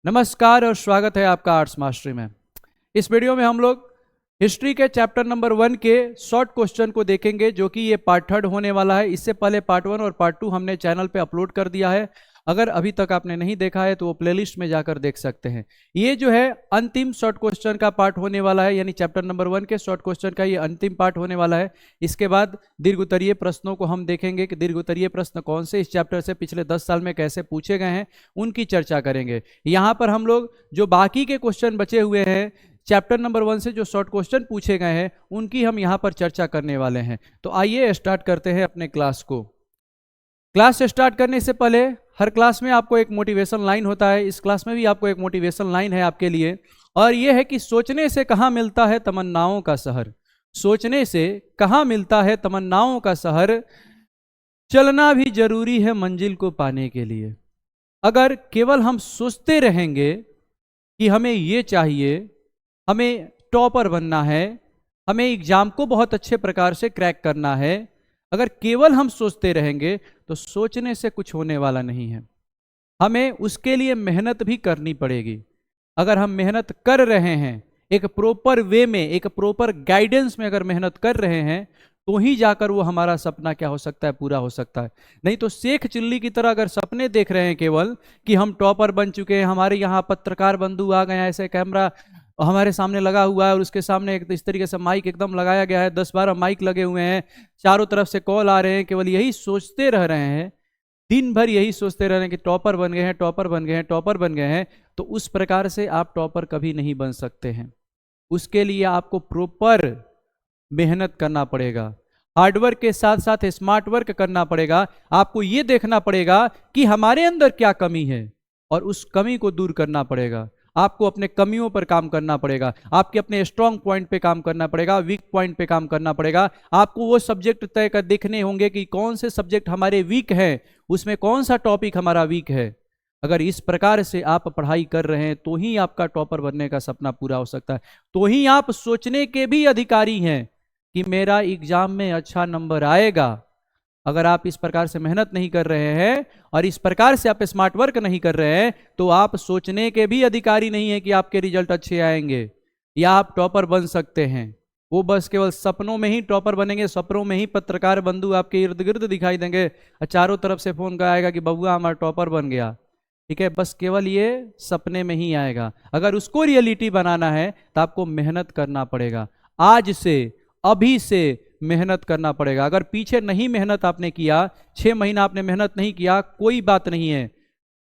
नमस्कार और स्वागत है आपका आर्ट्स मास्टरी में। इस वीडियो में हम लोग हिस्ट्री के चैप्टर नंबर 1 के शॉर्ट क्वेश्चन को देखेंगे, जो कि ये पार्ट 3 होने वाला है। इससे पहले पार्ट 1 और पार्ट 2 हमने चैनल पे अपलोड कर दिया है। अगर अभी तक आपने नहीं देखा है तो वो प्लेलिस्ट में जाकर देख सकते हैं। ये जो है अंतिम शॉर्ट क्वेश्चन का पार्ट होने वाला है, यानी चैप्टर नंबर 1 के शॉर्ट क्वेश्चन का ये अंतिम पार्ट होने वाला है। इसके बाद दीर्घोत्तरीय प्रश्नों को हम देखेंगे कि दीर्घोत्तरीय प्रश्न कौन से इस चैप्टर से पिछले 10 साल में कैसे पूछे गए हैं, उनकी चर्चा करेंगे। यहाँ पर हम लोग जो बाकी के क्वेश्चन बचे हुए हैं चैप्टर नंबर 1 से जो शॉर्ट क्वेश्चन पूछे गए हैं उनकी हम यहाँ पर चर्चा करने वाले हैं। तो आइए स्टार्ट करते हैं अपने क्लास को। क्लास स्टार्ट करने से पहले हर क्लास में आपको एक मोटिवेशन लाइन होता है। इस क्लास में भी आपको एक मोटिवेशन लाइन है आपके लिए, और यह है कि सोचने से कहाँ मिलता है तमन्नाओं का शहर। सोचने से कहाँ मिलता है तमन्नाओं का शहर, चलना भी जरूरी है मंजिल को पाने के लिए। अगर केवल हम सोचते रहेंगे कि हमें ये चाहिए, हमें टॉपर बनना है, हमें एग्जाम को बहुत अच्छे प्रकार से क्रैक करना है, अगर केवल हम सोचते रहेंगे तो सोचने से कुछ होने वाला नहीं है। हमें उसके लिए मेहनत भी करनी पड़ेगी। अगर हम मेहनत कर रहे हैं, एक प्रॉपर वे में, एक प्रॉपर गाइडेंस में अगर मेहनत कर रहे हैं, तो ही जाकर वो हमारा सपना क्या हो सकता है, पूरा हो सकता है। नहीं तो शेख चिल्ली की तरह अगर सपने देख रहे हैं केवल कि हम टॉपर बन चुके हैं, हमारे यहाँ पत्रकार बंधु आ गए हैं, ऐसे कैमरा हमारे सामने लगा हुआ है और उसके सामने एक इस तरीके से माइक एकदम लगाया गया है, 10-12 माइक लगे हुए हैं, चारों तरफ से कॉल आ रहे हैं, केवल यही सोचते रह रहे हैं, दिन भर यही सोचते रह रहे हैं कि टॉपर बन गए हैं, टॉपर बन गए हैं, टॉपर बन गए हैं, तो उस प्रकार से आप टॉपर कभी नहीं बन सकते हैं। उसके लिए आपको प्रॉपर मेहनत करना पड़ेगा, हार्डवर्क के साथ साथ स्मार्ट वर्क करना पड़ेगा। आपको ये देखना पड़ेगा कि हमारे अंदर क्या कमी है और उस कमी को दूर करना पड़ेगा। आपको अपने कमियों पर काम करना पड़ेगा, आपके अपने स्ट्रांग पॉइंट पे काम करना पड़ेगा, वीक पॉइंट पे काम करना पड़ेगा। आपको वो सब्जेक्ट तय कर देखने होंगे कि कौन से सब्जेक्ट हमारे वीक हैं, उसमें कौन सा टॉपिक हमारा वीक है। अगर इस प्रकार से आप पढ़ाई कर रहे हैं तो ही आपका टॉपर बनने का सपना पूरा हो सकता है। तो ही आप सोचने के भी अधिकारी हैं कि मेरा एग्जाम में अच्छा नंबर आएगा। अगर आप इस प्रकार से मेहनत नहीं कर रहे हैं और इस प्रकार से आप स्मार्ट वर्क नहीं कर रहे हैं, तो आप सोचने के भी अधिकारी नहीं है कि आपके रिजल्ट अच्छे आएंगे या आप टॉपर बन सकते हैं। वो बस केवल सपनों में ही टॉपर बनेंगे, सपनों में ही पत्रकार बंधु आपके इर्द गिर्द दिखाई देंगे और चारों तरफ से फोन का आएगा कि बबुआ हमारा टॉपर बन गया। ठीक है, बस केवल ये सपने में ही आएगा। अगर उसको रियलिटी बनाना है तो आपको मेहनत करना पड़ेगा। आज से, अभी से मेहनत करना पड़ेगा। अगर पीछे नहीं मेहनत आपने किया, 6 महीना आपने मेहनत नहीं किया, कोई बात नहीं है,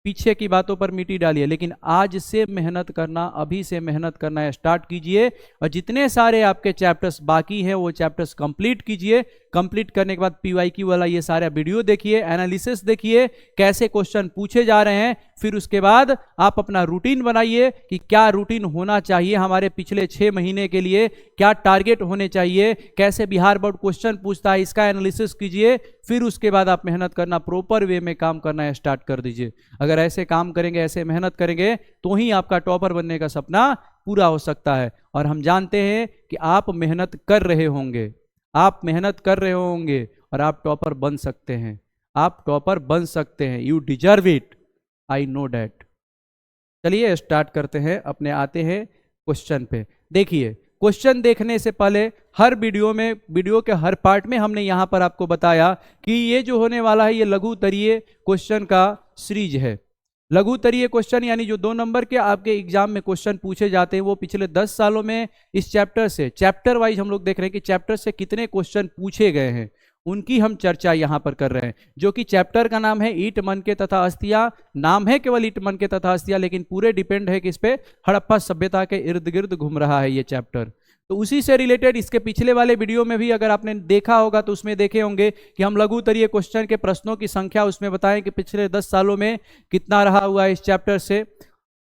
पीछे की बातों पर मिट्टी डालिए, लेकिन आज से मेहनत करना, अभी से मेहनत करना स्टार्ट कीजिए। और जितने सारे आपके चैप्टर्स बाकी हैं वो चैप्टर्स कंप्लीट कीजिए। कंप्लीट करने के बाद पीवाईक्यू वाला ये सारा वीडियो देखिए, एनालिसिस देखिए, कैसे क्वेश्चन पूछे जा रहे हैं। फिर उसके बाद आप अपना रूटीन बनाइए कि क्या रूटीन होना चाहिए हमारे पिछले 6 महीने के लिए, क्या टारगेट होने चाहिए, कैसे बिहार बोर्ड क्वेश्चन पूछता है, इसका एनालिसिस कीजिए। फिर उसके बाद आप मेहनत करना, प्रॉपर वे में काम करना स्टार्ट कर दीजिए। अगर ऐसे काम करेंगे, ऐसे मेहनत करेंगे, तो ही आपका टॉपर बनने का सपना पूरा हो सकता है। और हम जानते हैं कि आप मेहनत कर रहे होंगे, आप मेहनत कर रहे होंगे और आप टॉपर बन सकते हैं। आप टॉपर बन सकते हैं, you deserve it, I know that. चलिए स्टार्ट करते हैं, अपने आते हैं क्वेश्चन पे। देखिए, क्वेश्चन देखने से पहले हर वीडियो में, वीडियो के हर पार्ट में हमने यहाँ पर आपको बताया कि ये जो होने वाला है ये लघु उत्तरीय क्वेश्चन का सीरीज है। लघु उत्तरीय क्वेश्चन यानी जो 2 नंबर के आपके एग्जाम में क्वेश्चन पूछे जाते हैं वो पिछले 10 सालों में इस चैप्टर से, चैप्टर वाइज हम लोग देख रहे हैं कि चैप्टर से कितने क्वेश्चन पूछे गए हैं, उनकी हम चर्चा यहां पर कर रहे हैं। जो कि चैप्टर का नाम है ईट मन के तथा अस्थियां, नाम है केवल ईट मन के तथा अस्थियां, लेकिन पूरे डिपेंड है कि इस पे हड़प्पा सभ्यता के इर्द गिर्द घूम रहा है ये चैप्टर। तो उसी से रिलेटेड इसके पिछले वाले वीडियो में भी अगर आपने देखा होगा तो उसमें देखे होंगे कि हम लघु उत्तरीय क्वेश्चन के प्रश्नों की संख्या उसमें बताएं कि पिछले 10 सालों में कितना रहा हुआ है इस चैप्टर से।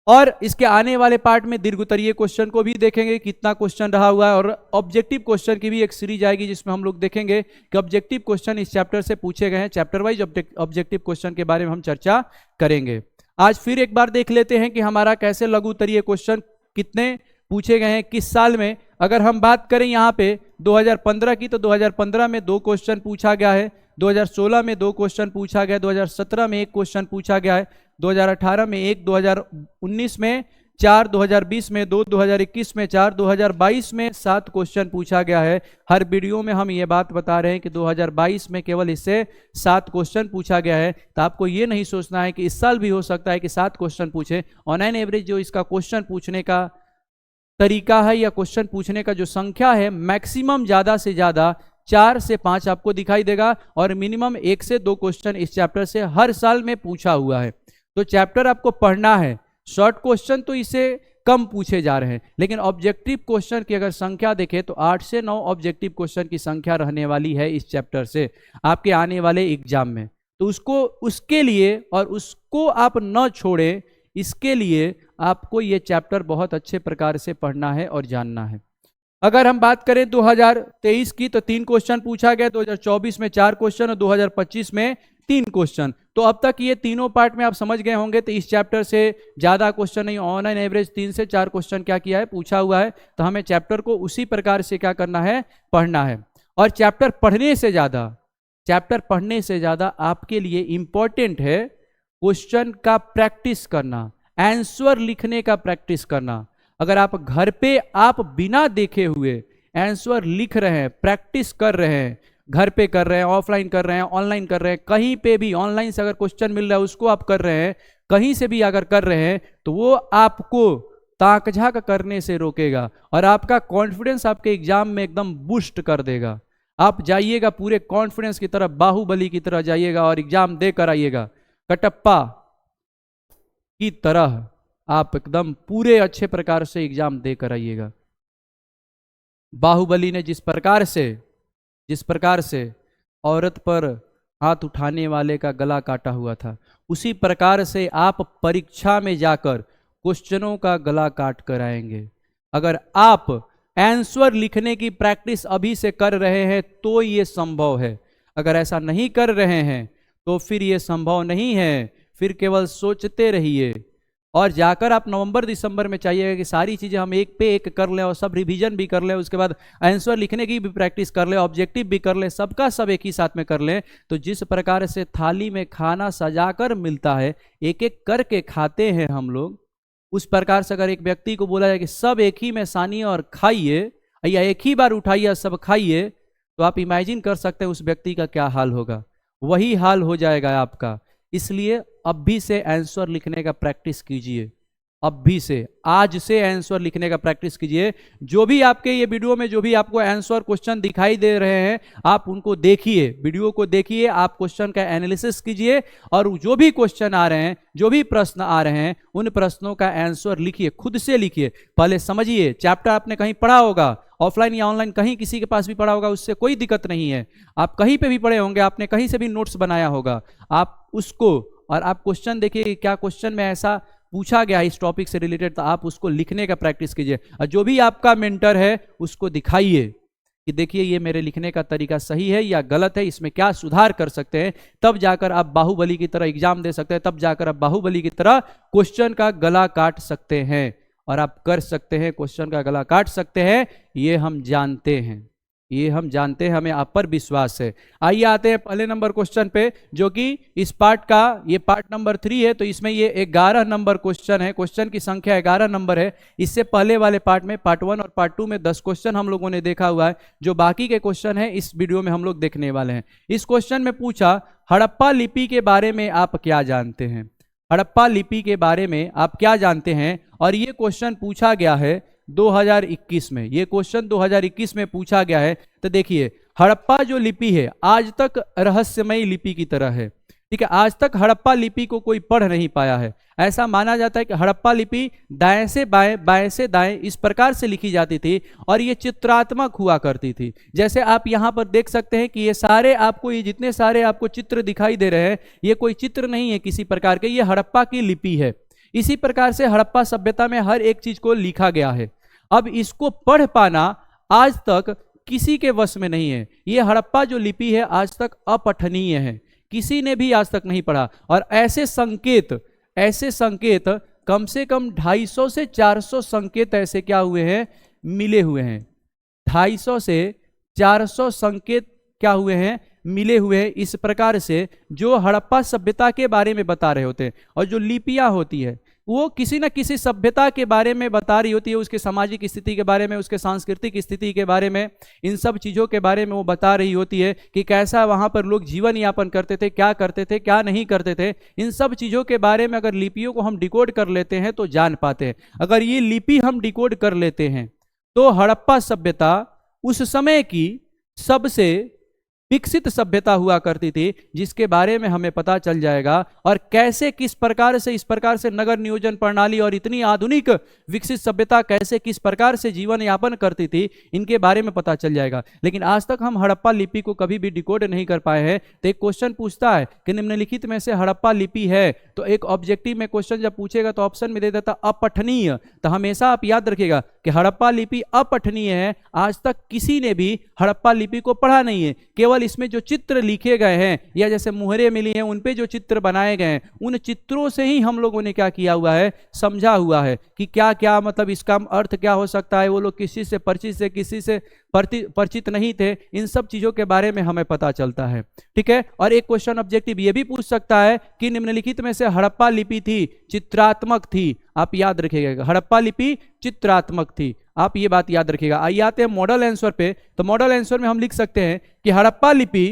और इसके आने वाले पार्ट में दीर्घ उत्तरीय क्वेश्चन को भी देखेंगे कितना क्वेश्चन रहा हुआ है, और ऑब्जेक्टिव क्वेश्चन की भी एक सीरीज आएगी जिसमें हम लोग देखेंगे कि ऑब्जेक्टिव क्वेश्चन इस चैप्टर से पूछे गए हैं। चैप्टर वाइज ऑब्जेक्टिव क्वेश्चन के बारे में हम चर्चा करेंगे। आज फिर एक बार देख लेते हैं कि हमारा कैसे लघु उत्तरीय क्वेश्चन कितने पूछे गए हैं, किस साल में। अगर हम बात करें यहाँ पे 2015 की, तो 2015 में 2 क्वेश्चन पूछा गया है, 2016 में 2 क्वेश्चन पूछा गया, 2017 में 1 क्वेश्चन पूछा गया है, 2018 में 1, 2019 में 4, 2020 में 2, 2021 में 4, 2022 में 7 क्वेश्चन पूछा गया है। हर वीडियो में हम ये बात बता रहे हैं कि 2022 में केवल इससे 7 क्वेश्चन पूछा गया है। तो आपको ये नहीं सोचना है कि इस साल भी हो सकता है कि 7 क्वेश्चन पूछे। ऑन एन एवरेज जो इसका क्वेश्चन पूछने का तरीका है या क्वेश्चन पूछने का जो संख्या है, मैक्सिमम ज़्यादा से ज़्यादा 4 से 5 आपको दिखाई देगा और मिनिमम 1 से 2 क्वेश्चन इस चैप्टर से हर साल में पूछा हुआ है। तो चैप्टर आपको पढ़ना है। शॉर्ट क्वेश्चन तो इसे कम पूछे जा रहे हैं, लेकिन ऑब्जेक्टिव क्वेश्चन की अगर संख्या देखें तो 8 से 9 ऑब्जेक्टिव क्वेश्चन की संख्या रहने वाली है इस चैप्टर से आपके आने वाले एग्जाम में। तो उसके लिए और उसको आप न छोड़ें, इसके लिए आपको ये चैप्टर बहुत अच्छे प्रकार से पढ़ना है और जानना है। अगर हम बात करें 2023 की तो 3 क्वेश्चन पूछा गया, 2024 में 4 क्वेश्चन और 2025 में 3 क्वेश्चन। तो अब तक ये तीनों पार्ट में आप समझ गए होंगे। तो इस चैप्टर से ज़्यादा क्वेश्चन नहीं, ऑन एन एवरेज 3 से 4 क्वेश्चन क्या किया है, पूछा हुआ है। तो हमें चैप्टर को उसी प्रकार से क्या करना है, पढ़ना है। और चैप्टर पढ़ने से ज़्यादा आपके लिए इंपॉर्टेंट है क्वेश्चन का प्रैक्टिस करना, आंसर लिखने का प्रैक्टिस करना। अगर आप घर पे आप बिना देखे हुए आंसर लिख रहे हैं, प्रैक्टिस कर रहे हैं, घर पे कर रहे हैं, ऑफलाइन कर रहे हैं, ऑनलाइन कर रहे हैं, कहीं पे भी ऑनलाइन से अगर क्वेश्चन मिल रहा है उसको आप कर रहे हैं, कहीं से भी अगर कर रहे हैं, तो वो आपको ताक झाक करने से रोकेगा और आपका कॉन्फिडेंस आपके एग्जाम में एकदम बूस्ट कर देगा। आप जाइएगा पूरे कॉन्फिडेंस की तरह, बाहुबली की तरह जाइएगा और एग्जाम देकर आइएगा। कटप्पा की तरह आप एकदम पूरे अच्छे प्रकार से एग्जाम देकर आइएगा। बाहुबली ने जिस प्रकार से औरत पर हाथ उठाने वाले का गला काटा हुआ था, उसी प्रकार से आप परीक्षा में जाकर क्वेश्चनों का गला काट कर आएंगे। अगर आप आंसर लिखने की प्रैक्टिस अभी से कर रहे हैं तो ये संभव है। अगर ऐसा नहीं कर रहे हैं तो फिर ये संभव नहीं है। फिर केवल सोचते रहिए और जाकर आप नवंबर दिसंबर में चाहिएगा कि सारी चीज़ें हम एक पे एक कर लें और सब रिवीजन भी कर लें, उसके बाद आंसर लिखने की भी प्रैक्टिस कर लें, ऑब्जेक्टिव भी कर लें, सबका सब एक ही साथ में कर लें। तो जिस प्रकार से थाली में खाना सजाकर मिलता है, एक एक करके खाते हैं हम लोग, उस प्रकार से अगर एक व्यक्ति को बोला जाए कि सब एक ही में सानिए और खाइए या एक ही बार उठाइए सब खाइए, तो आप इमेजिन कर सकते हैं उस व्यक्ति का क्या हाल होगा। वही हाल हो जाएगा आपका। इसलिए अब भी से आंसर लिखने का प्रैक्टिस कीजिए, अब भी से, आज से आंसर लिखने का प्रैक्टिस कीजिए। जो भी आपके ये वीडियो में जो भी आपको आंसर क्वेश्चन दिखाई दे रहे हैं, आप उनको देखिए, वीडियो को देखिए, आप क्वेश्चन का एनालिसिस कीजिए और जो भी क्वेश्चन आ रहे हैं, जो भी प्रश्न आ रहे हैं, उन प्रश्नों का आंसर लिखिए, खुद से लिखिए। पहले समझिए, चैप्टर आपने कहीं पढ़ा होगा, ऑफलाइन या ऑनलाइन, कहीं किसी के पास भी पढ़ा होगा, उससे कोई दिक्कत नहीं है। आप कहीं पे भी पढ़े होंगे, आपने कहीं से भी नोट्स बनाया होगा, आप उसको और आप क्वेश्चन देखिए क्या क्वेश्चन में ऐसा पूछा गया है इस टॉपिक से रिलेटेड, तो आप उसको लिखने का प्रैक्टिस कीजिए। और जो भी आपका मेंटर है उसको दिखाइए कि देखिए ये मेरे लिखने का तरीका सही है या गलत है, इसमें क्या सुधार कर सकते हैं। तब जाकर आप बाहुबली की तरह एग्जाम दे सकते हैं, तब जाकर आप बाहुबली की तरह क्वेश्चन का गला काट सकते हैं। और आप कर सकते हैं, क्वेश्चन का गला काट सकते हैं, ये हम जानते हैं, ये हम जानते हैं, हमें आप पर विश्वास है। आइए आते हैं पहले नंबर क्वेश्चन पे, जो कि इस पार्ट का, ये पार्ट नंबर 3 है। तो इसमें ये 11 नंबर क्वेश्चन है, क्वेश्चन की संख्या 11 नंबर है। इससे पहले वाले पार्ट में, पार्ट 1 और पार्ट 2 में 10 क्वेश्चन हम लोगों ने देखा हुआ है। जो बाकी के क्वेश्चन है इस वीडियो में हम लोग देखने वाले हैं। इस क्वेश्चन में पूछा, हड़प्पा लिपि के बारे में आप क्या जानते हैं? हड़प्पा लिपि के बारे में आप क्या जानते हैं? और ये क्वेश्चन पूछा गया है 2021 में, ये क्वेश्चन 2021 में पूछा गया है। तो देखिए, हड़प्पा जो लिपि है आज तक रहस्यमयी लिपि की तरह है, ठीक है। आज तक हड़प्पा लिपि को कोई पढ़ नहीं पाया है। ऐसा माना जाता है कि हड़प्पा लिपि दाएं से बाएं, बाएं से दाएं इस प्रकार से लिखी जाती थी और ये चित्रात्मक हुआ करती थी। जैसे आप यहाँ पर देख सकते हैं कि ये सारे आपको, ये जितने सारे आपको चित्र दिखाई दे रहे हैं, ये कोई चित्र नहीं है किसी प्रकार के, ये हड़प्पा की लिपि है। इसी प्रकार से हड़प्पा सभ्यता में हर एक चीज को लिखा गया है। अब इसको पढ़ पाना आज तक किसी के वश में नहीं है। ये हड़प्पा जो लिपि है आज तक अपठनीय है, किसी ने भी आज तक नहीं पढ़ा। और ऐसे संकेत कम से कम 250 से 400 संकेत ऐसे क्या हुए हैं, मिले हुए हैं। 250 से 400 संकेत क्या हुए हैं, मिले हुए हैं इस प्रकार से, जो हड़प्पा सभ्यता के बारे में बता रहे होते हैं। और जो लिपियां होती है वो किसी न किसी सभ्यता के बारे में बता रही होती है, उसके सामाजिक स्थिति के बारे में, उसके सांस्कृतिक स्थिति के बारे में, इन सब चीज़ों के बारे में वो बता रही होती है कि कैसा वहाँ पर लोग जीवन यापन करते थे, क्या नहीं करते थे। इन सब चीज़ों के बारे में अगर लिपियों को हम डिकोड कर लेते हैं तो जान पाते हैं। अगर ये लिपि हम डिकोड कर लेते हैं तो हड़प्पा सभ्यता उस समय की सबसे विकसित सभ्यता हुआ करती थी, जिसके बारे में हमें पता चल जाएगा। और कैसे किस प्रकार से इस प्रकार से नगर नियोजन प्रणाली और इतनी आधुनिक विकसित सभ्यता कैसे किस प्रकार से जीवन यापन करती थी, इनके बारे में पता चल जाएगा। लेकिन आज तक हम हड़प्पा लिपि को कभी भी डिकोड नहीं कर पाए हैं। तो एक क्वेश्चन पूछता है कि निम्नलिखित में से हड़प्पा लिपि है, तो एक ऑब्जेक्टिव में क्वेश्चन जब पूछेगा तो ऑप्शन में दे देता अपठनीय। तो हमेशा आप याद रखिएगा कि हड़प्पा लिपि अपठनीय है। आज तक किसी ने भी हड़प्पा लिपि को पढ़ा नहीं है। केवल इसमें जो चित्र लिखे गए हैं या जैसे मुहरें मिली हैं उन पे जो चित्र बनाए गए हैं, उन चित्रों से ही हम लोगों ने क्या किया हुआ है, समझा हुआ है कि क्या क्या मतलब इसका अर्थ क्या हो सकता है। वो लोग किसी से परिचित नहीं थे। इन सब चीजों के बारे में हमें पता चलता है। ठीक है। और एक क्वेश्चन ऑब्जेक्टिव ये भी पूछ सकता है कि निम्नलिखित में से हड़प्पा लिपि थी चित्रात्मक थी। आप याद रखिएगा हड़प्पा लिपि चित्रात्मक थी, आप ये बात याद रखिएगा। आइए आते हैं मॉडल आंसर पे। तो मॉडल आंसर में हम लिख सकते हैं कि हड़प्पा लिपि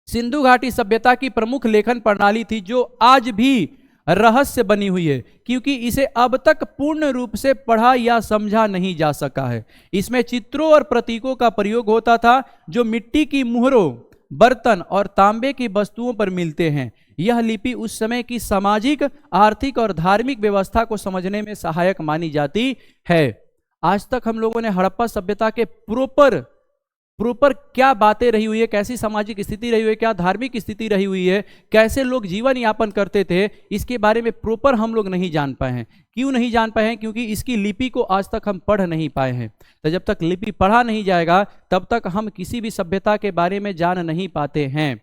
सिंधु घाटी सभ्यता की प्रमुख लेखन प्रणाली थी, जो आज भी रहस्य बनी हुई है, क्योंकि इसे अब तक पूर्ण रूप से पढ़ा या समझा नहीं जा सका है। इसमें चित्रों और प्रतीकों का प्रयोग होता था जो मिट्टी की मुहरों, बर्तन और तांबे की वस्तुओं पर मिलते हैं। यह लिपि उस समय की सामाजिक, आर्थिक और धार्मिक व्यवस्था को समझने में सहायक मानी जाती है। आज तक हम लोगों ने हड़प्पा सभ्यता के प्रॉपर क्या बातें रही हुई है, कैसी सामाजिक स्थिति रही हुई है, क्या धार्मिक स्थिति रही हुई है, कैसे लोग जीवन यापन करते थे, इसके बारे में प्रॉपर हम लोग नहीं जान पाए हैं। क्यों नहीं जान पाए हैं? क्योंकि इसकी लिपि को आज तक हम पढ़ नहीं पाए हैं। तो जब तक लिपि पढ़ा नहीं जाएगा तब तक हम किसी भी सभ्यता के बारे में जान नहीं पाते हैं,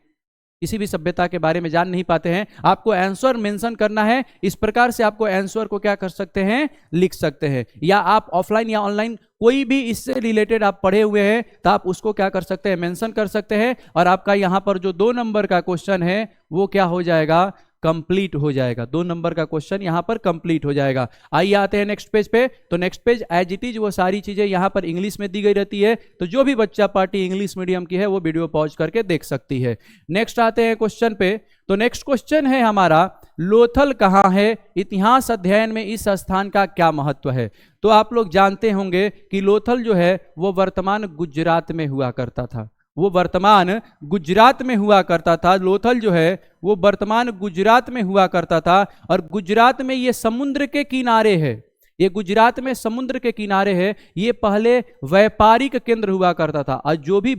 किसी भी सभ्यता के बारे में जान नहीं पाते हैं। आपको आंसर मेंशन करना है, इस प्रकार से आपको आंसर को क्या कर सकते हैं, लिख सकते हैं। या आप ऑफलाइन या ऑनलाइन कोई भी इससे रिलेटेड आप पढ़े हुए हैं तो आप उसको क्या कर सकते हैं, मेंशन कर सकते हैं। और आपका यहाँ पर जो 2 नंबर का क्वेश्चन है वो क्या हो जाएगा, कंप्लीट हो जाएगा। 2 नंबर का क्वेश्चन यहाँ पर कंप्लीट हो जाएगा। आइए आते हैं नेक्स्ट पेज पे। तो next page as it is वो सारी चीजें यहाँ पर इंग्लिश में दी गई रहती है। तो जो भी बच्चा पार्टी इंग्लिश मीडियम की है वो वीडियो पॉज करके देख सकती है। नेक्स्ट आते हैं क्वेश्चन पे। तो नेक्स्ट क्वेश्चन है हमारा, लोथल कहाँ है, इतिहास अध्ययन में इस स्थान का क्या महत्व है। तो आप लोग जानते होंगे कि लोथल जो है वो वर्तमान गुजरात में हुआ करता था, वो वर्तमान गुजरात में हुआ करता था। लोथल जो है वो वर्तमान गुजरात में हुआ करता था। और गुजरात में ये समुद्र के किनारे है, ये गुजरात में समुद्र के किनारे है। ये पहले व्यापारिक केंद्र हुआ करता था। और जो भी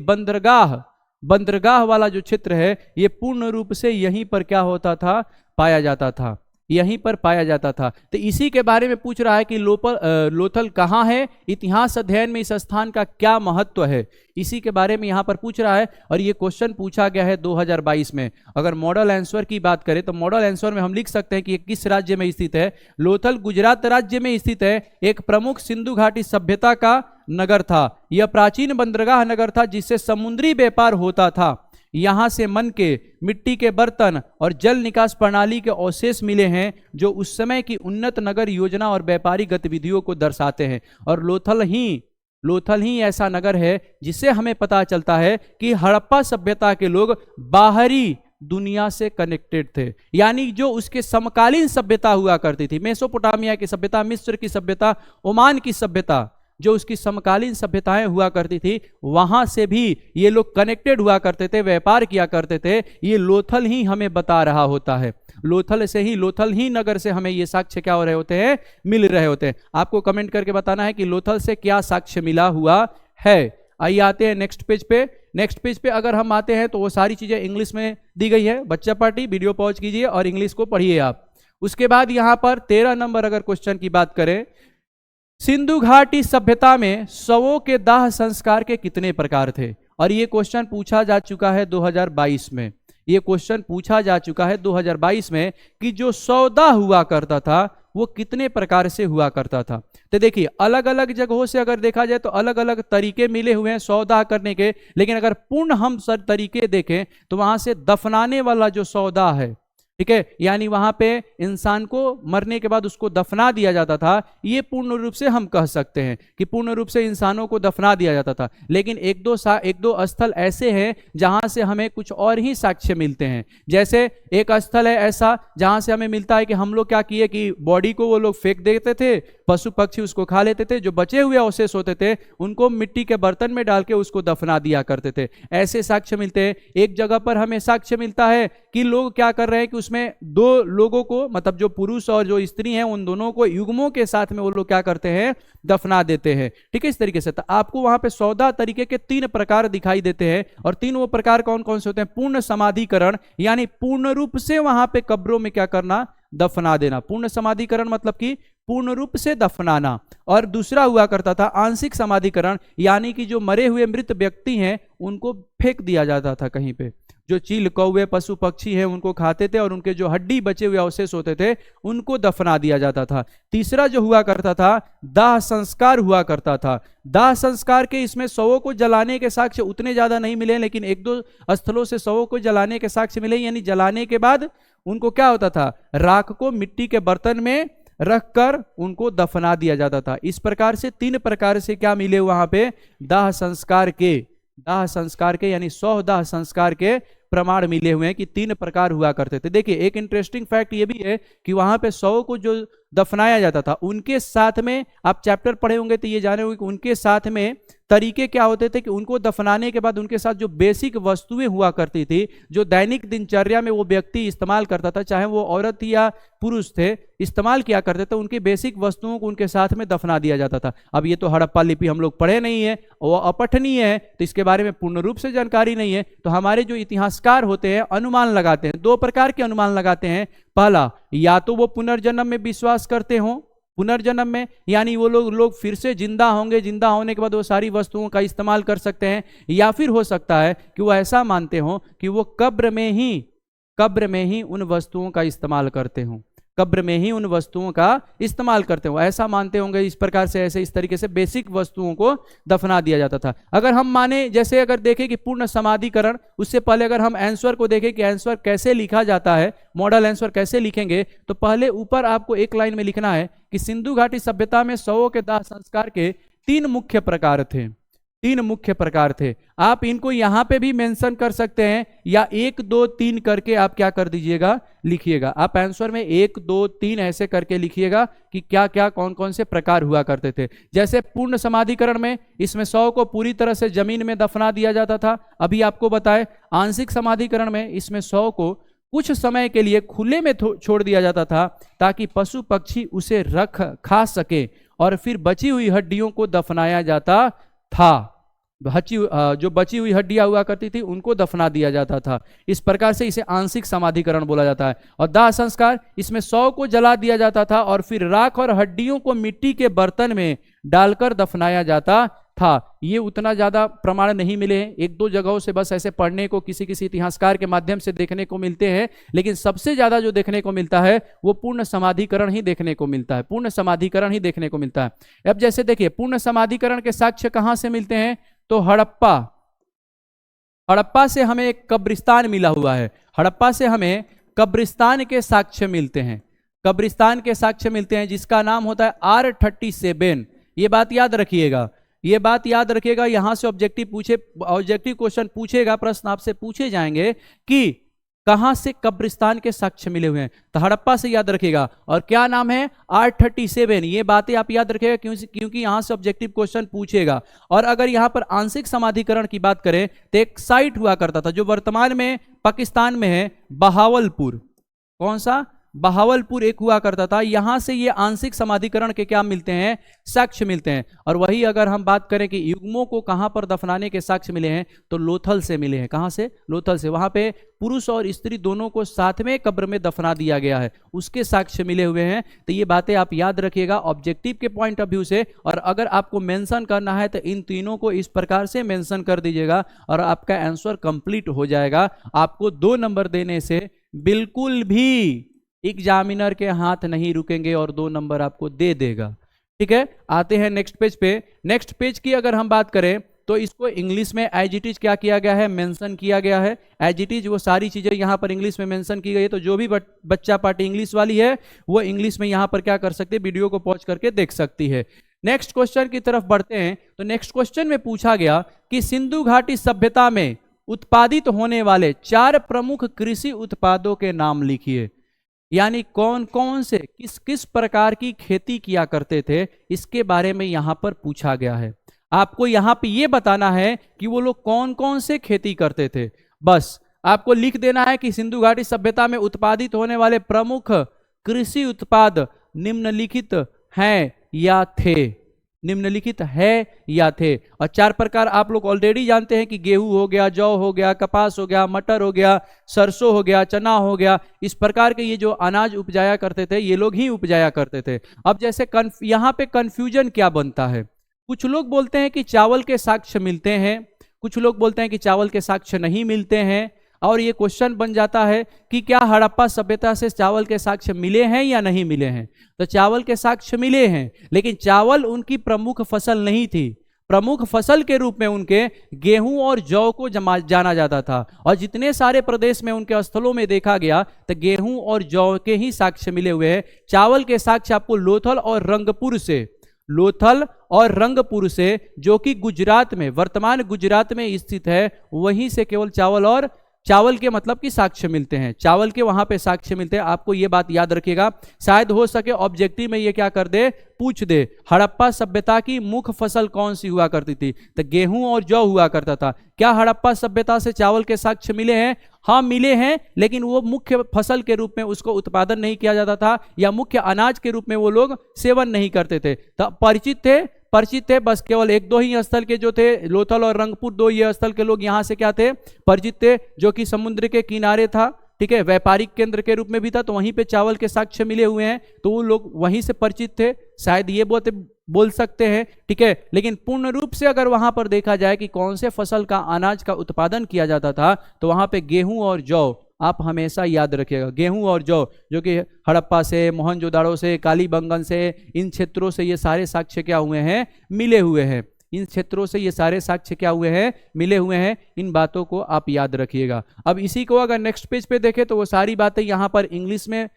बंदरगाह वाला जो क्षेत्र है ये पूर्ण रूप से यहीं पर क्या होता था, पाया जाता था, यहीं पर पाया जाता था। तो इसी के बारे में पूछ रहा है कि लोथल कहाँ है, इतिहास अध्ययन में इस स्थान का क्या महत्व है, इसी के बारे में यहाँ पर पूछ रहा है। और ये क्वेश्चन पूछा गया है 2022 में। अगर मॉडल आंसर की बात करें तो मॉडल आंसर में हम लिख सकते हैं कि ये किस राज्य में स्थित है। लोथल गुजरात राज्य में स्थित है। एक प्रमुख सिंधु घाटी सभ्यता का नगर था। यह प्राचीन बंदरगाह नगर था जिससे समुद्री व्यापार होता था। यहां से मन के, मिट्टी के बर्तन और जल निकास प्रणाली के अवशेष मिले हैं जो उस समय की उन्नत नगर योजना और व्यापारिक गतिविधियों को दर्शाते हैं। और लोथल ही ऐसा नगर है जिससे हमें पता चलता है कि हड़प्पा सभ्यता के लोग बाहरी दुनिया से कनेक्टेड थे, यानी जो उसके समकालीन सभ्यता हुआ करती थी, मेसोपोटामिया की सभ्यता, मिस्र की सभ्यता, ओमान की सभ्यता, जो उसकी समकालीन सभ्यताएं हुआ करती थी, वहां से भी ये लोग कनेक्टेड हुआ करते थे, व्यापार किया करते थे। ये लोथल ही हमें बता रहा होता है। लोथल ही नगर से हमें ये साक्ष्य क्या हो रहे होते हैं, मिल रहे होते हैं। आपको कमेंट करके बताना है कि लोथल से क्या साक्ष्य मिला हुआ है। आइए आते हैं नेक्स्ट पेज पे। नेक्स्ट पेज पे अगर हम आते हैं तो वो सारी चीजें इंग्लिश में दी गई है। बच्चा पार्टी वीडियो पॉज कीजिए और इंग्लिश को पढ़िए आप। उसके बाद यहां पर 13 नंबर अगर क्वेश्चन की बात करें, सिंधु घाटी सभ्यता में शवों के दाह संस्कार के कितने प्रकार थे। और ये क्वेश्चन पूछा जा चुका है 2022 में। ये क्वेश्चन पूछा जा चुका है 2022 में कि जो सौदा हुआ करता था वो कितने प्रकार से हुआ करता था। तो देखिए अलग अलग जगहों से अगर देखा जाए तो अलग अलग तरीके मिले हुए हैं सौदा करने के, लेकिन अगर पूर्ण हम सर तरीके देखें तो वहां से दफनाने वाला जो सौदा है, ठीक है, यानी वहां पे इंसान को मरने के बाद उसको दफना दिया जाता था, ये पूर्ण रूप से हम कह सकते हैं कि पूर्ण रूप से इंसानों को दफना दिया जाता था। लेकिन एक दो स्थल ऐसे हैं जहां से हमें कुछ और ही साक्ष्य मिलते हैं। जैसे एक स्थल है ऐसा जहां से हमें मिलता है कि हम लोग क्या किए कि बॉडी को वो लोग फेंक देते थे, पशु पक्षी उसको खा लेते थे, जो बचे हुए अवशेष होते थे उनको मिट्टी के बर्तन में डाल के उसको दफना दिया करते थे। ऐसे साक्ष्य मिलते हैं। एक जगह पर हमें साक्ष्य मिलता है कि लोग क्या कर रहे हैं कि उसमें दो लोगों को, मतलब जो पुरुष और जो स्त्री हैं, उन दोनों को युग्मों के साथ में वो लोग क्या करते हैं, दफना देते हैं। ठीक है, इस तरीके से तो आपको वहां पे 14 तरीके के 3 प्रकार दिखाई देते हैं। और 3 वो प्रकार कौन कौन से होते हैं? पूर्ण समाधिकरण, यानी पूर्ण रूप से वहां पे कब्रों में क्या करना, दफना देना। पूर्ण समाधिकरण मतलब कि पूर्ण रूप से दफनाना। और दूसरा हुआ करता था आंशिक समाधिकरण, यानी कि जो मरे हुए मृत व्यक्ति हैं उनको फेंक दिया जाता था कहीं पे। जो चील कौवे पशु पक्षी हैं उनको खाते थे और उनके जो हड्डी बचे हुए अवशेष होते थे उनको दफना दिया जाता था। तीसरा जो हुआ करता था दाह संस्कार हुआ करता था। दाह संस्कार के इसमें शवों को जलाने के साक्ष्य उतने ज्यादा नहीं मिले, लेकिन 1-2 स्थलों से शवों को जलाने के साक्ष्य मिले। यानी जलाने के बाद उनको क्या होता था, राख को मिट्टी के बर्तन में रखकर उनको दफना दिया जाता था। इस प्रकार से 3 प्रकार से क्या मिले वहां पे, दाह संस्कार के यानी 100 दाह संस्कार के प्रमाण मिले हुए हैं कि 3 प्रकार हुआ करते थे। देखिए एक इंटरेस्टिंग फैक्ट ये भी है कि वहां पे 100 को जो दफनाया जाता था उनके साथ में, आप चैप्टर पढ़े होंगे तो ये जाने होंगे कि उनके साथ में तरीके क्या होते थे कि उनको दफनाने के बाद उनके साथ जो बेसिक वस्तुएं हुआ करती थी, जो दैनिक दिनचर्या में वो व्यक्ति इस्तेमाल करता था, चाहे वो औरत या पुरुष थे, इस्तेमाल किया करते थे, उनकी बेसिक वस्तुओं को उनके साथ में दफना दिया जाता था। अब ये तो हड़प्पा लिपि हम लोग पढ़े नहीं है, वो अपठनीय है, तो इसके बारे में पूर्ण रूप से जानकारी नहीं है। तो हमारे जो इतिहासकार होते हैं अनुमान लगाते हैं, 2 प्रकार के अनुमान लगाते हैं। पहला, या तो वो पुनर्जन्म में विश्वास करते हो, पुनर्जन्म में यानी वो लोग फिर से जिंदा होंगे, जिंदा होने के बाद वो सारी वस्तुओं का इस्तेमाल कर सकते हैं। या फिर हो सकता है कि वो ऐसा मानते हो कि वो कब्र में ही उन वस्तुओं का इस्तेमाल करते हो, कब्र में ही उन वस्तुओं का इस्तेमाल करते हो, ऐसा मानते होंगे। इस प्रकार से ऐसे इस तरीके से बेसिक वस्तुओं को दफना दिया जाता था। अगर हम माने, जैसे अगर देखें कि पूर्ण समाधिकरण, उससे पहले अगर हम आंसर को देखें कि आंसर कैसे लिखा जाता है, मॉडल आंसर कैसे लिखेंगे, तो पहले ऊपर आपको एक लाइन में लिखना है कि सिंधु घाटी सभ्यता में शवों के दाह संस्कार के 3 मुख्य प्रकार थे। 3 मुख्य प्रकार थे। आप इनको यहां पे भी मेंशन कर सकते हैं या 1 2 3 करके आप क्या कर दीजिएगा, लिखिएगा। आप आंसर में 1 2 3 ऐसे करके लिखिएगा कि क्या क्या कौन कौन से प्रकार हुआ करते थे। जैसे पूर्ण समाधिकरण में इसमें 100 को पूरी तरह से जमीन में दफना दिया जाता था, अभी आपको बताए। आंशिक समाधिकरण में इसमें 100 को कुछ समय के लिए खुले में छोड़ दिया जाता था ताकि पशु पक्षी उसे खा सके, और फिर बची हुई हड्डियों को दफनाया जाता था। जो बची हुई हड्डियां हुआ करती थी उनको दफना दिया जाता था। इस प्रकार से इसे आंशिक समाधिकरण बोला जाता है। और दाह संस्कार, इसमें 100 को जला दिया जाता था और फिर राख और हड्डियों को मिट्टी के बर्तन में डालकर दफनाया जाता था। ये उतना ज्यादा प्रमाण नहीं मिले हैं, 1-2 जगहों से बस ऐसे पढ़ने को किसी इतिहासकार के माध्यम से देखने को मिलते हैं। लेकिन सबसे ज्यादा जो देखने को मिलता है वो पूर्ण समाधिकरण ही देखने को मिलता है, पूर्ण समाधिकरण ही देखने को मिलता है। अब जैसे देखिए पूर्ण समाधिकरण के साक्ष्य कहां से मिलते हैं, तो हड़प्पा से हमें एक कब्रिस्तान मिला हुआ है। हड़प्पा से हमें कब्रिस्तान के साक्ष्य मिलते हैं, कब्रिस्तान के साक्ष्य मिलते हैं जिसका नाम होता है R37। ये बात याद रखिएगा, ये बात याद रखिएगा। यहां से ऑब्जेक्टिव क्वेश्चन पूछेगा, प्रश्न आपसे पूछे जाएंगे कि कहां से कब्रिस्तान के साक्ष्य मिले हुए हैं, तो हड़प्पा से याद रखिएगा। और क्या नाम है, R37। ये बातें आप याद रखिएगा क्योंकि यहां से ऑब्जेक्टिव क्वेश्चन पूछेगा। और अगर यहां पर आंशिक समाधिकरण की बात करें तो एक साइट हुआ करता था जो वर्तमान में पाकिस्तान में है, बहावलपुर। कौन सा, बहावलपुर एक हुआ करता था। यहां से ये आंशिक समाधिकरण के क्या मिलते हैं, साक्ष्य मिलते हैं। और वही अगर हम बात करें कि युग्मों को कहां पर दफनाने के साक्ष्य मिले हैं, तो लोथल से मिले हैं। कहां से, लोथल से। वहां पे पुरुष और स्त्री दोनों को साथ में कब्र में दफना दिया गया है, उसके साक्ष्य मिले हुए हैं। तो ये बातें आप याद रखिएगा ऑब्जेक्टिव के पॉइंट ऑफ व्यू से। और अगर आपको मेंशन करना है तो इन तीनों को इस प्रकार से मेंशन कर दीजिएगा और आपका आंसर कंप्लीट हो जाएगा। आपको 2 नंबर देने से बिल्कुल भी एग्जामिनर के हाथ नहीं रुकेंगे और 2 नंबर आपको दे देगा। ठीक है, आते हैं नेक्स्ट पेज पे। नेक्स्ट पेज की अगर हम बात करें तो इसको इंग्लिश में एज इट इज क्या किया गया है, मेंशन किया गया है। एज इट इज वो सारी चीजें यहाँ पर इंग्लिश में मेंशन की गई है, तो जो भी बच्चा पार्टी इंग्लिश वाली है वो इंग्लिश में यहाँ पर क्या कर सकते हैं, वीडियो को पॉज करके देख सकती है। नेक्स्ट क्वेश्चन की तरफ बढ़ते हैं। तो नेक्स्ट क्वेश्चन में पूछा गया कि सिंधु घाटी सभ्यता में उत्पादित होने वाले 4 प्रमुख कृषि उत्पादों के नाम लिखिए। यानी कौन कौन से किस किस प्रकार की खेती किया करते थे, इसके बारे में यहां पर पूछा गया है। आपको यहां पे ये बताना है कि वो लोग कौन कौन से खेती करते थे। बस आपको लिख देना है कि सिंधु घाटी सभ्यता में उत्पादित होने वाले प्रमुख कृषि उत्पाद निम्नलिखित हैं या थे, निम्नलिखित है या थे। और 4 प्रकार आप लोग ऑलरेडी जानते हैं कि गेहूं हो गया, जौ हो गया, कपास हो गया, मटर हो गया, सरसों हो गया, चना हो गया। इस प्रकार के ये जो अनाज उपजाया करते थे ये लोग ही उपजाया करते थे। अब जैसे यहाँ पे कंफ्यूजन क्या बनता है, कुछ लोग बोलते हैं कि चावल के साक्ष्य मिलते हैं, कुछ लोग बोलते हैं कि चावल के साक्ष्य नहीं मिलते हैं। और ये क्वेश्चन बन जाता है कि क्या हड़प्पा सभ्यता से चावल के साक्ष्य मिले हैं या नहीं मिले हैं। तो चावल के साक्ष्य मिले हैं, लेकिन चावल उनकी प्रमुख फसल नहीं थी। प्रमुख फसल के रूप में उनके गेहूं और जौ को जाना जाता था। और जितने सारे प्रदेश में उनके स्थलों में देखा गया तो गेहूं और जौ के ही साक्ष्य मिले हुए हैं। चावल के साक्ष्य आपको लोथल और रंगपुर से, लोथल और रंगपुर से, जो कि गुजरात में, वर्तमान गुजरात में स्थित है, वहीं से केवल चावल के मतलब कि साक्ष्य मिलते हैं, चावल के वहां पे साक्ष्य मिलते हैं। आपको ये बात याद रखिएगा, शायद हो सके ऑब्जेक्टिव में ये क्या कर दे, पूछ दे, हड़प्पा सभ्यता की मुख्य फसल कौन सी हुआ करती थी। तो गेहूं और जौ हुआ करता था। क्या हड़प्पा सभ्यता से चावल के साक्ष्य मिले हैं? हाँ मिले हैं, लेकिन वो मुख्य फसल के रूप में उसको उत्पादन नहीं किया जाता था, या मुख्य अनाज के रूप में वो लोग सेवन नहीं करते थे। तो परिचित थे बस केवल 1-2 ही स्थल के जो थे, लोथल और रंगपुर, 2 ये स्थल के लोग यहाँ से क्या थे, परिचित थे, जो कि समुद्र के किनारे था। ठीक है, व्यापारिक केंद्र के रूप में भी था, तो वहीं पे चावल के साक्ष्य मिले हुए हैं, तो वो लोग वहीं से परिचित थे, शायद ये बोल सकते हैं। ठीक है, लेकिन पूर्ण रूप से अगर वहां पर देखा जाए कि कौन से फसल का अनाज का उत्पादन किया जाता था, तो वहां पे गेहूं और जौ आप हमेशा याद रखिएगा। गेहूं और जौ जो कि हड़प्पा से, मोहनजोदाड़ो से, कालीबंगन से, इन क्षेत्रों से ये सारे साक्ष्य क्या हुए हैं, मिले हुए हैं। इन क्षेत्रों से ये सारे साक्ष्य क्या हुए हैं, मिले हुए हैं। इन बातों को आप याद रखिएगा। अब इसी को अगर नेक्स्ट पेज पे देखें तो वो सारी बातें यहाँ पर इंग्लिश में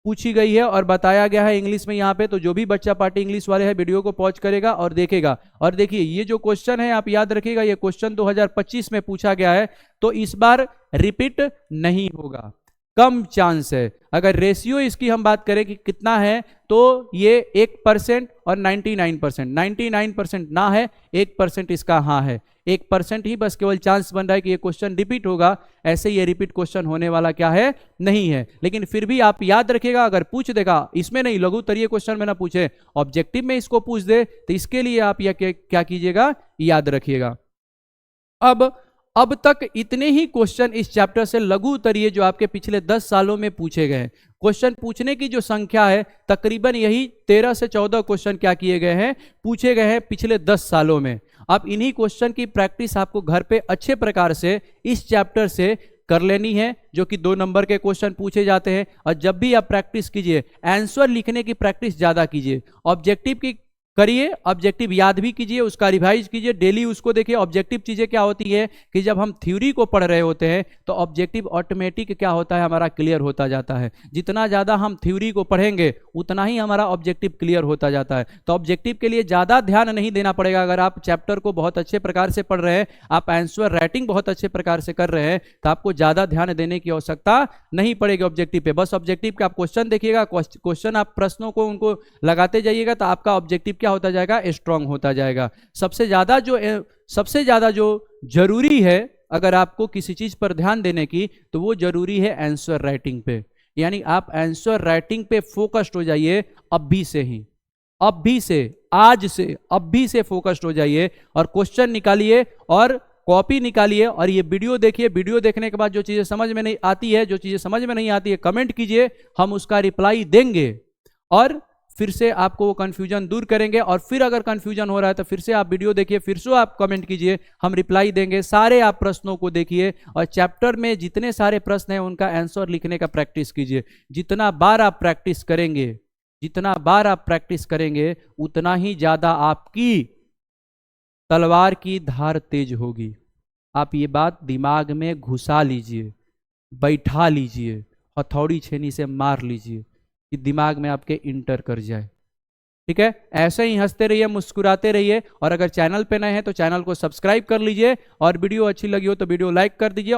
पूछी गई है और बताया गया है इंग्लिश में यहाँ पे। तो जो भी बच्चा पार्टी इंग्लिश वाले है वीडियो को पॉज करेगा और देखेगा। और देखिए ये जो क्वेश्चन है आप याद रखिएगा, ये क्वेश्चन 2025 में पूछा गया है, तो इस बार रिपीट नहीं होगा, कम चांस है। अगर रेशियो इसकी हम बात करें कि कितना है, तो ये 1% और 99%, 99% ना है, 1% इसका हाँ है। 1% ही बस केवल चांस बन रहा है कि ये क्वेश्चन रिपीट होगा। ऐसे ये रिपीट क्वेश्चन होने वाला क्या है, नहीं है। लेकिन फिर भी आप याद रखिएगा, अगर पूछ देगा, इसमें नहीं, लघु उत्तरीय क्वेश्चन में ना पूछे, ऑब्जेक्टिव में इसको पूछ दे, तो इसके लिए आप यह क्या कीजिएगा, याद रखिएगा। अब तक इतने ही क्वेश्चन इस चैप्टर से लघु उत्तरीय जो आपके पिछले 10 सालों में पूछे गए हैं, क्वेश्चन पूछने की जो संख्या है तकरीबन यही 13 से 14 क्वेश्चन क्या किए गए हैं, पूछे गए हैं पिछले 10 सालों में। अब इन्हीं क्वेश्चन की प्रैक्टिस आपको घर पे अच्छे प्रकार से इस चैप्टर से कर लेनी है, जो कि 2 नंबर के क्वेश्चन पूछे जाते हैं। और जब भी आप प्रैक्टिस कीजिए, आंसर लिखने की प्रैक्टिस ज्यादा कीजिए, ऑब्जेक्टिव की करिए, ऑब्जेक्टिव याद भी कीजिए, उसका रिवाइज कीजिए, डेली उसको देखिए। ऑब्जेक्टिव चीजें क्या होती है कि जब हम थ्योरी को पढ़ रहे होते हैं तो ऑब्जेक्टिव ऑटोमेटिक क्या होता है, हमारा क्लियर होता जाता है। जितना ज्यादा हम थ्योरी को पढ़ेंगे उतना ही हमारा ऑब्जेक्टिव क्लियर होता जाता है। तो ऑब्जेक्टिव के लिए ज्यादा ध्यान नहीं देना पड़ेगा। अगर आप चैप्टर को बहुत अच्छे प्रकार से पढ़ रहे हैं, आप आंसर राइटिंग बहुत अच्छे प्रकार से कर रहे हैं, तो आपको ज्यादा ध्यान देने की आवश्यकता नहीं पड़ेगी ऑब्जेक्टिव पे। बस ऑब्जेक्टिव के आप क्वेश्चन देखिएगा, क्वेश्चन आप प्रश्नों को उनको लगाते जाइएगा, तो आपका ऑब्जेक्टिव क्या होता जाएगा, स्ट्रांग होता जाएगा। सबसे ज्यादा जो जरूरी है अगर आपको किसी चीज पर ध्यान देने की, तो वो जरूरी है आंसर राइटिंग पे। यानी आप आंसर राइटिंग पे फोकस्ड हो जाइए अभी से ही, अभी से, आज से, अभी से फोकस्ड हो जाइए और क्वेश्चन निकालिए और कॉपी निकालिए और ये वीडियो देखिए। वीडियो देखने के बाद जो चीजें समझ में नहीं आती है, जो चीजें समझ में नहीं आती है, कमेंट कीजिए, हम उसका रिप्लाई देंगे। और फिर से आपको वो कन्फ्यूजन दूर करेंगे। और फिर अगर कन्फ्यूजन हो रहा है तो फिर से आप वीडियो देखिए, फिर से आप कमेंट कीजिए, हम रिप्लाई देंगे। सारे आप प्रश्नों को देखिए और चैप्टर में जितने सारे प्रश्न हैं उनका आंसर लिखने का प्रैक्टिस कीजिए। जितना बार आप प्रैक्टिस करेंगे, जितना बार आप प्रैक्टिस करेंगे, उतना ही ज्यादा आपकी तलवार की धार तेज होगी। आप ये बात दिमाग में घुसा लीजिए, बैठा लीजिए, हथौड़ी छेनी से मार लीजिए कि दिमाग में आपके इंटर कर जाए। ठीक है, ऐसे ही हंसते रहिए, मुस्कुराते रहिए। और अगर चैनल पे नए हैं तो चैनल को सब्सक्राइब कर लीजिए और वीडियो अच्छी लगी हो तो वीडियो लाइक कर दीजिए।